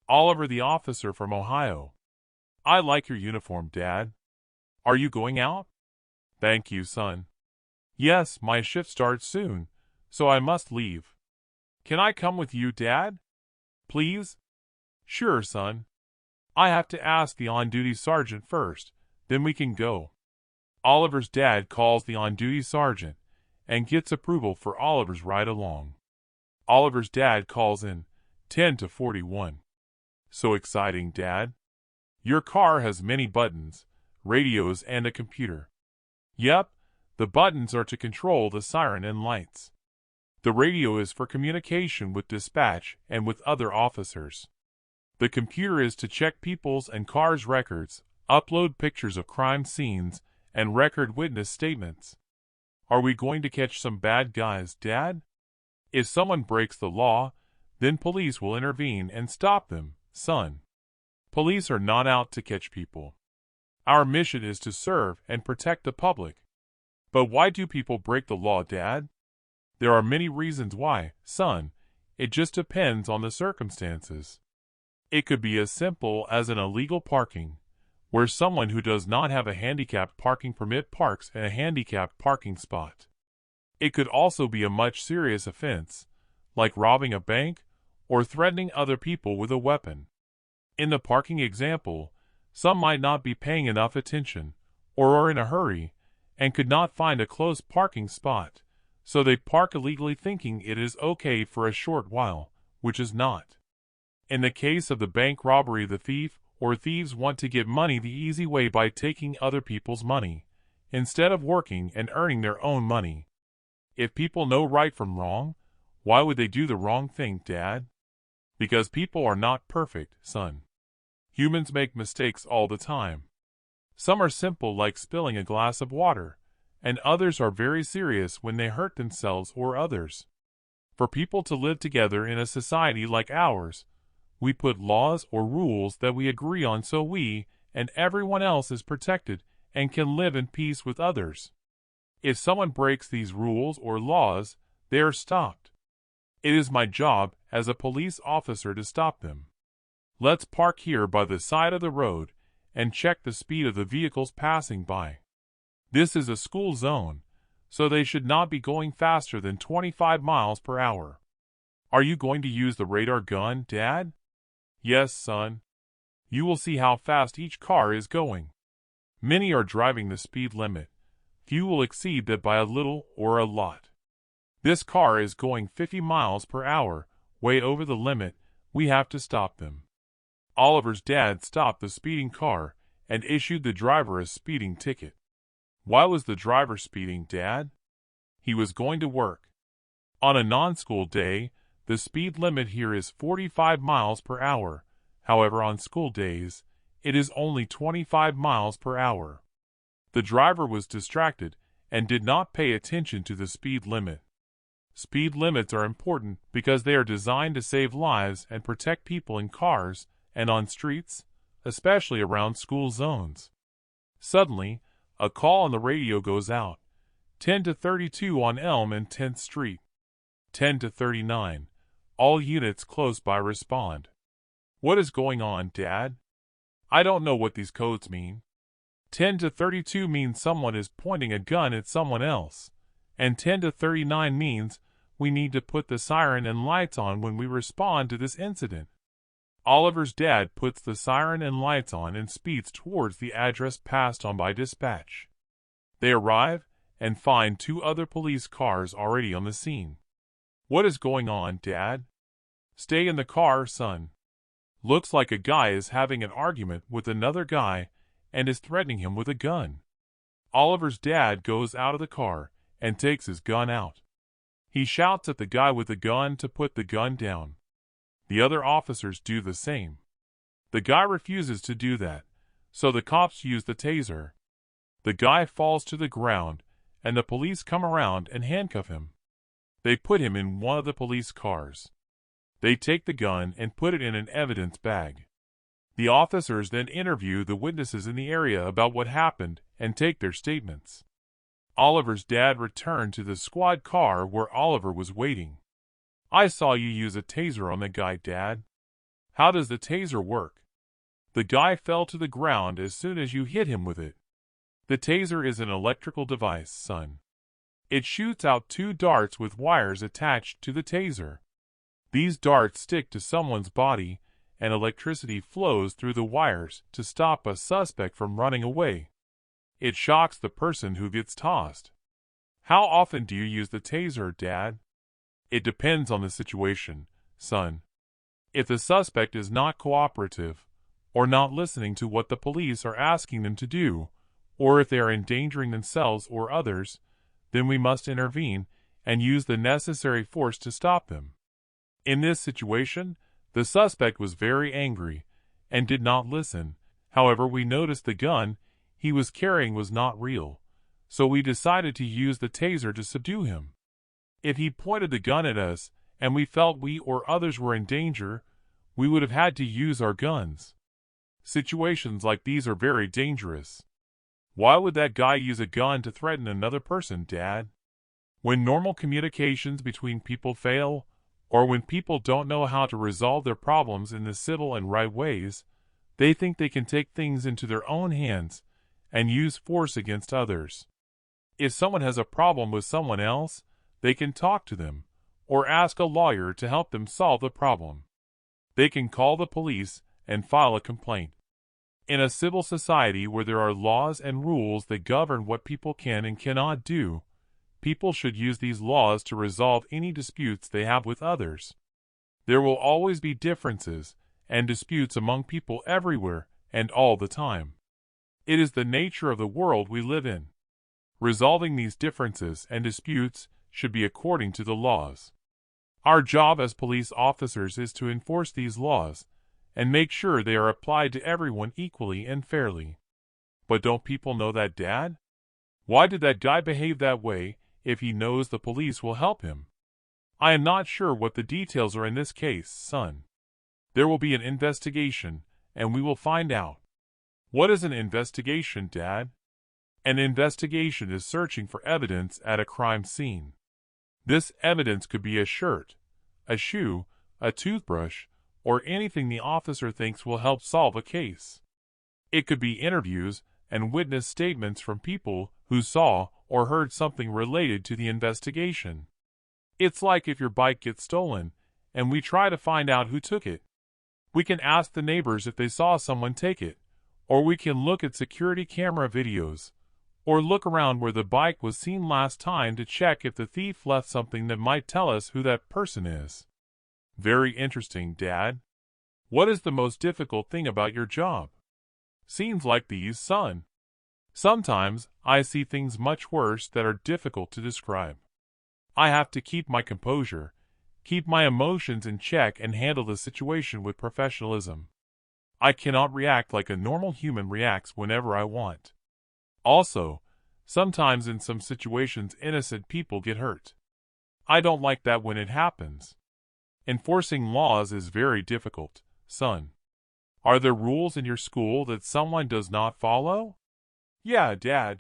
Oliver the officer from Ohio. I like your uniform, Dad. Are you going out? Thank you, son. Yes, my shift starts soon, so I must leave. Can I come with you, Dad? Please? Sure, son. I have to ask the on-duty sergeant first, then we can go. Oliver's dad calls the on-duty sergeant and gets approval for Oliver's ride along. Oliver's dad calls in 10 to 41. So exciting, Dad. Your car has many buttons, radios, and a computer. Yep, the buttons are to control the siren and lights. The radio is for communication with dispatch and with other officers. The computer is to check people's and cars' records, upload pictures of crime scenes, and record witness statements. Are we going to catch some bad guys, Dad? If someone breaks the law, then police will intervene and stop them, son. Police are not out to catch people. Our mission is to serve and protect the public. But why do people break the law, Dad? There are many reasons why, son. It just depends on the circumstances. It could be as simple as an illegal parking, where someone who does not have a handicapped parking permit parks in a handicapped parking spot. It could also be a much serious offense, like robbing a bank or threatening other people with a weapon. In the parking example, some might not be paying enough attention, or are in a hurry, and could not find a close parking spot, so they park illegally thinking it is okay for a short while, which is not. In the case of the bank robbery, the thief or thieves want to get money the easy way by taking other people's money, instead of working and earning their own money. If people know right from wrong, why would they do the wrong thing, Dad? Because people are not perfect, son. Humans make mistakes all the time. Some are simple, like spilling a glass of water, and others are very serious when they hurt themselves or others. For people to live together in a society like ours, we put laws or rules that we agree on so we and everyone else is protected and can live in peace with others. If someone breaks these rules or laws, they are stopped. It is my job as a police officer to stop them. Let's park here by the side of the road and check the speed of the vehicles passing by. This is a school zone, so they should not be going faster than 25 miles per hour. Are you going to use the radar gun, Dad? Yes, son. You will see how fast each car is going. Many are driving the speed limit. Few will exceed that by a little or a lot. This car is going 50 miles per hour, way over the limit. We have to stop them. Oliver's dad stopped the speeding car and issued the driver a speeding ticket. Why was the driver speeding, Dad? He was going to work. On a non-school day, the speed limit here is 45 miles per hour. However, on school days, it is only 25 miles per hour. The driver was distracted and did not pay attention to the speed limit. Speed limits are important because they are designed to save lives and protect people in cars and on streets, especially around school zones. Suddenly, a call on the radio goes out. 10 to 32 on Elm and 10th Street. 10 to 39. All units close by respond. What is going on, Dad? I don't know what these codes mean. 10 to 32 means someone is pointing a gun at someone else, and 10 to 39 means we need to put the siren and lights on when we respond to this incident. Oliver's dad puts the siren and lights on and speeds towards the address passed on by dispatch. They arrive and find 2 other police cars already on the scene. What is going on, Dad? Stay in the car, son. Looks like a guy is having an argument with another guy and is threatening him with a gun. Oliver's dad goes out of the car and takes his gun out. He shouts at the guy with the gun to put the gun down. The other officers do the same. The guy refuses to do that, so the cops use the taser. The guy falls to the ground, and the police come around and handcuff him. They put him in one of the police cars. They take the gun and put it in an evidence bag. The officers then interview the witnesses in the area about what happened and take their statements. Oliver's dad returned to the squad car where Oliver was waiting. I saw you use a taser on the guy, Dad. How does the taser work? The guy fell to the ground as soon as you hit him with it. The taser is an electrical device, son. It shoots out 2 darts with wires attached to the taser. These darts stick to someone's body, and electricity flows through the wires to stop a suspect from running away. It shocks the person who gets tossed. How often do you use the taser, Dad? It depends on the situation, son. If the suspect is not cooperative, or not listening to what the police are asking them to do, or if they are endangering themselves or others, then we must intervene and use the necessary force to stop them. In this situation, the suspect was very angry and did not listen. However, we noticed the gun he was carrying was not real, so we decided to use the taser to subdue him. If he pointed the gun at us and we felt we or others were in danger, we would have had to use our guns. Situations like these are very dangerous. Why would that guy use a gun to threaten another person, Dad? When normal communications between people fail, or when people don't know how to resolve their problems in the civil and right ways, they think they can take things into their own hands and use force against others. If someone has a problem with someone else, they can talk to them, or ask a lawyer to help them solve the problem. They can call the police and file a complaint. In a civil society where there are laws and rules that govern what people can and cannot do, people should use these laws to resolve any disputes they have with others. There will always be differences and disputes among people everywhere and all the time. It is the nature of the world we live in. Resolving these differences and disputes should be according to the laws. Our job as police officers is to enforce these laws and make sure they are applied to everyone equally and fairly. But don't people know that, Dad? Why did that guy behave that way if he knows the police will help him? I am not sure what the details are in this case, son. There will be an investigation, and we will find out. What is an investigation, Dad? An investigation is searching for evidence at a crime scene. This evidence could be a shirt, a shoe, a toothbrush, or anything the officer thinks will help solve a case. It could be interviews and witness statements from people who saw or heard something related to the investigation. It's like if your bike gets stolen, and we try to find out who took it. We can ask the neighbors if they saw someone take it, or we can look at security camera videos, or look around where the bike was seen last time to check if the thief left something that might tell us who that person is. Very interesting, Dad. What is the most difficult thing about your job? Scenes like these, son. Sometimes I see things much worse that are difficult to describe. I have to keep my composure, keep my emotions in check, and handle the situation with professionalism. I cannot react like a normal human reacts whenever I want. Also, sometimes in some situations innocent people get hurt. I don't like that when it happens. Enforcing laws is very difficult, son. Are there rules in your school that someone does not follow? Yeah, Dad.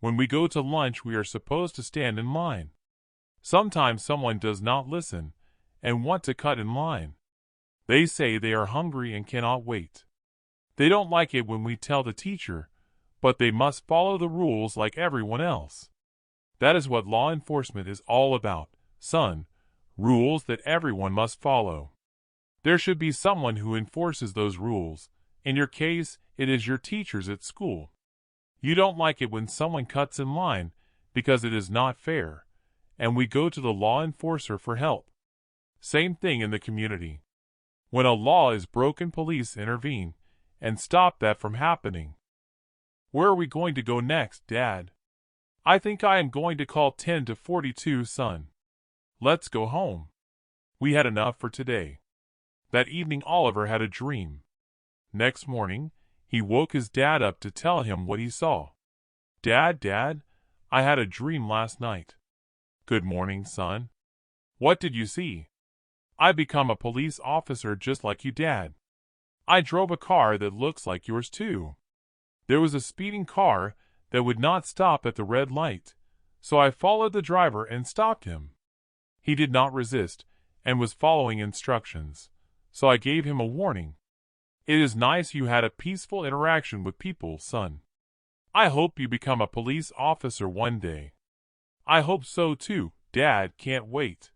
When we go to lunch, we are supposed to stand in line. Sometimes someone does not listen and want to cut in line. They say they are hungry and cannot wait. They don't like it when we tell the teacher, but they must follow the rules like everyone else. That is what law enforcement is all about, son. Rules that everyone must follow. There should be someone who enforces those rules. In your case, it is your teachers at school. You don't like it when someone cuts in line because it is not fair, and we go to the law enforcer for help. Same thing in the community. When a law is broken, police intervene and stop that from happening. Where are we going to go next, Dad? I think I am going to call 10 to 42, son. Let's go home. We had enough for today. That evening Oliver had a dream. Next morning, he woke his dad up to tell him what he saw. Dad, I had a dream last night. Good morning, son. What did you see? I become a police officer just like you, Dad. I drove a car that looks like yours too. There was a speeding car that would not stop at the red light, so I followed the driver and stopped him. He did not resist and was following instructions, so I gave him a warning. It is nice you had a peaceful interaction with people, son. I hope you become a police officer one day. I hope so too, Dad, can't wait.